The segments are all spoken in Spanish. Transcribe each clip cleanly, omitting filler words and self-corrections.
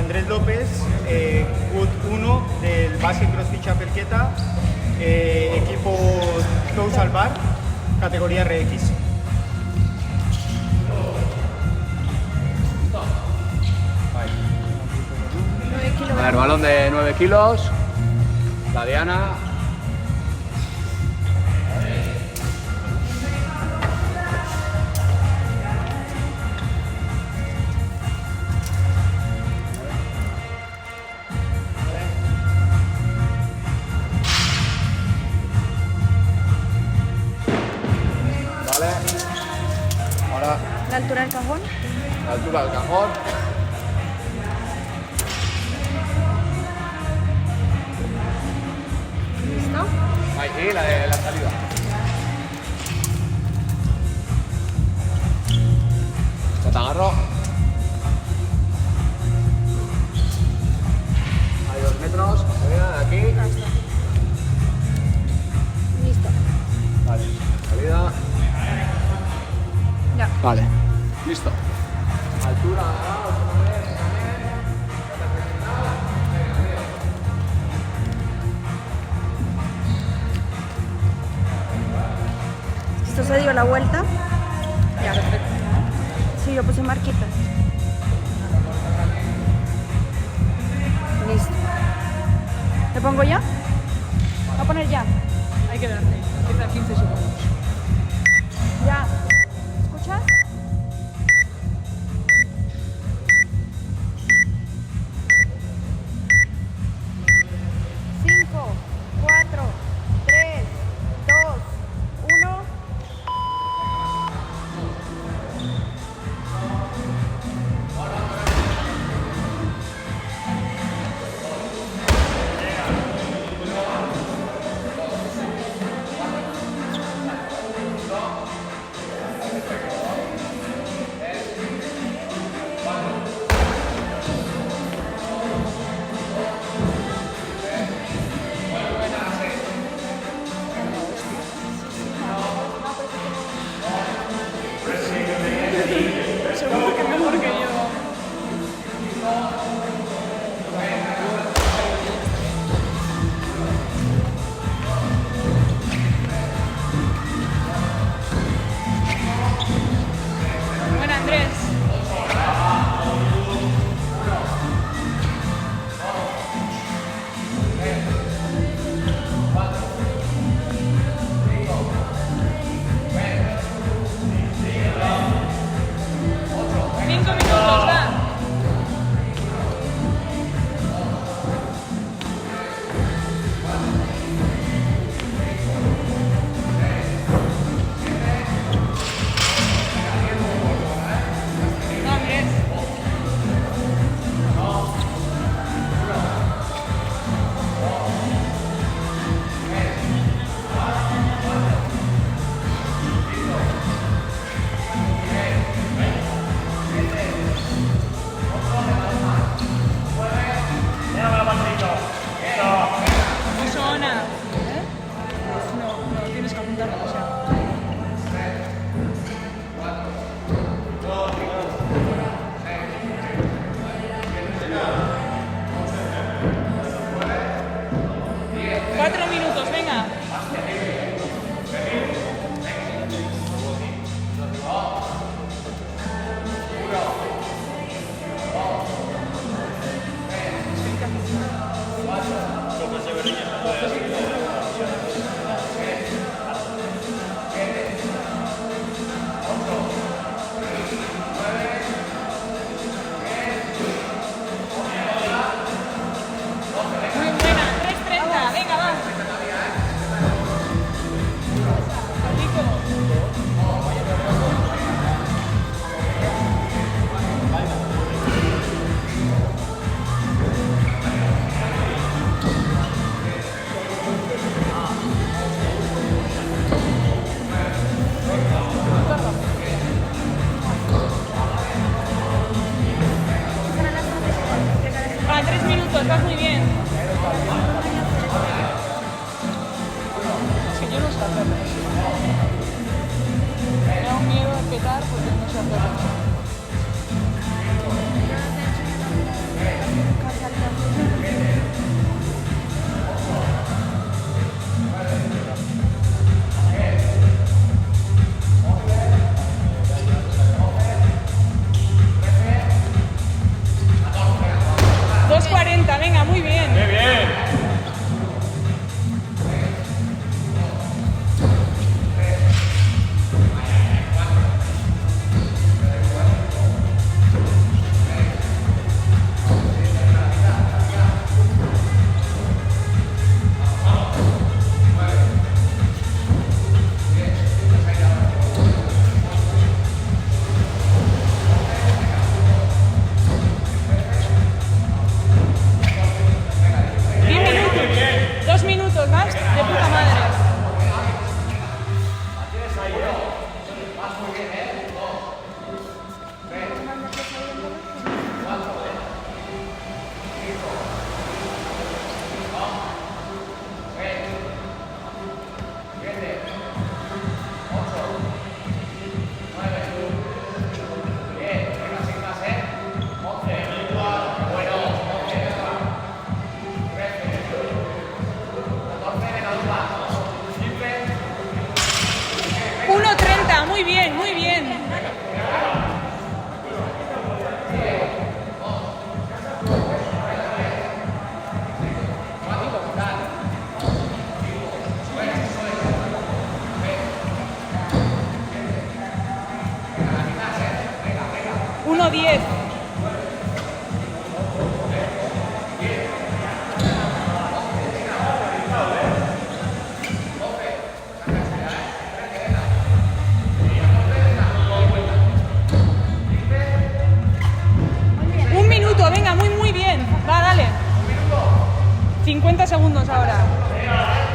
Andrés López, CUT 1 del Base CrossFit Chapelqueta, equipo Flow Salvar, categoría RX. A ver, balón de 9 kilos, la Diana. Vale. Ahora ¿La altura del cajón? la altura del cajón. ¿Listo? Ahí, y la de la salida. Ya te agarro. Hay 2 metros, salida de aquí. Listo. Vale, salida. Ya. Vale, listo. Altura, ¿Esto se dio la vuelta? Ya. Sí, yo puse marquitas. Listo. ¿Le pongo ya? Voy a poner ya. Hay que darle. Empieza 15 segundos. Ya. ¿Escuchas? Cinco, 4, 3, 2, 1. Seguro que mejor que yo. Bueno, Andrés. Cinco minutos, va. 1:10. Un minuto, venga, muy bien. Va, dale. 50 segundos ahora. Venga.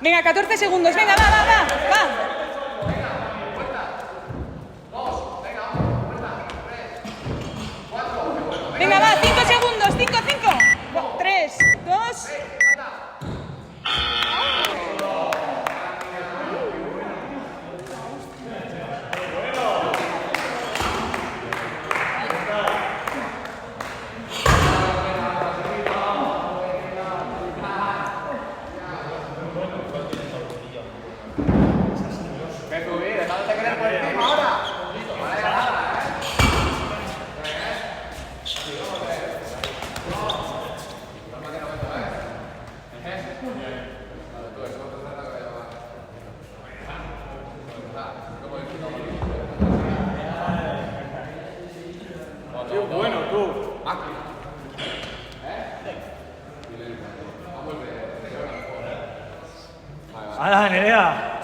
Venga, 14 segundos. Venga, va. Venga, va, 5 segundos. 5. 3, 2. ¡Hala, Nerea!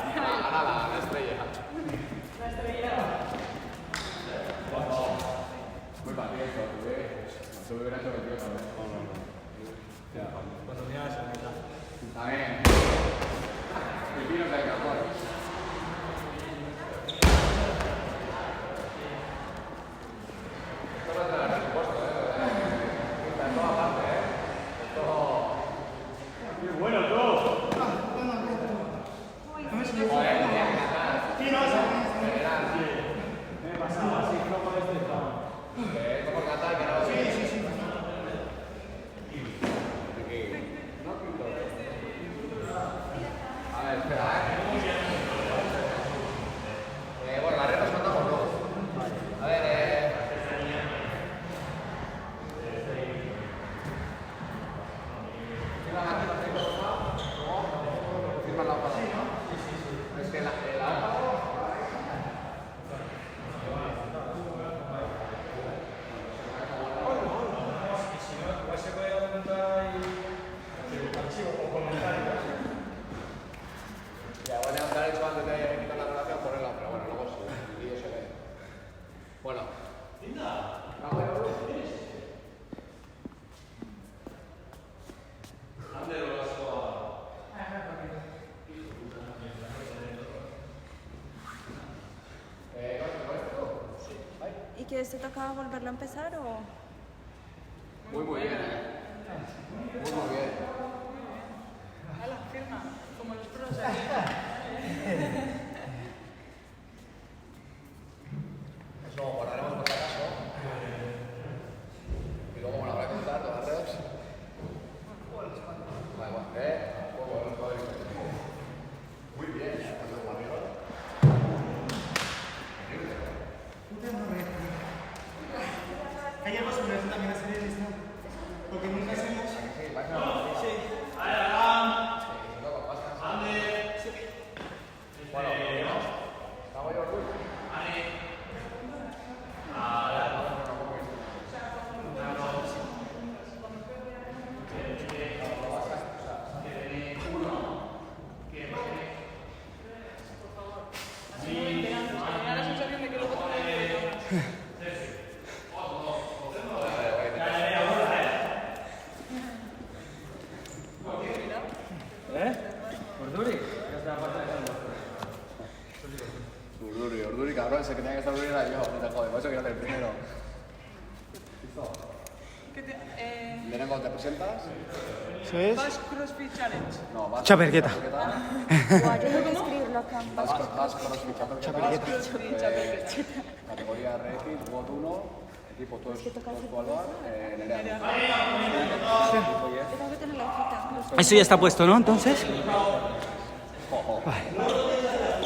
¿Y que se tocaba volverlo a empezar o...? Muy bien. Muy bien. Hala, firma, como los pros aquí. Eso guardaremos por si acaso. Y luego me lo habrá que contar todas las redes. Muy bien. Hay algo sobre eso también hacer el listado. Porque nunca hacemos. Sí. Bueno, ¿estamos yo orgullo? Me da la sensación de que luego Urduri, cabrón, ese que tenía que estar Urduri era yo, no te jodes, por eso quiero hacer el primero. que te, Lehenengo, ¿te presentas? Eso es. Basque CrossFit Challenge. No, vas. Chapergueta. Buah, yo tengo que escribirlo acá. Vas CrossFit Chapergueta. Categoría RX, WOD 1, equipo todo Alvar, Nerea. Yo tengo que tener la hojita. Eso ya está puesto, ¿no? Entonces. Ojo.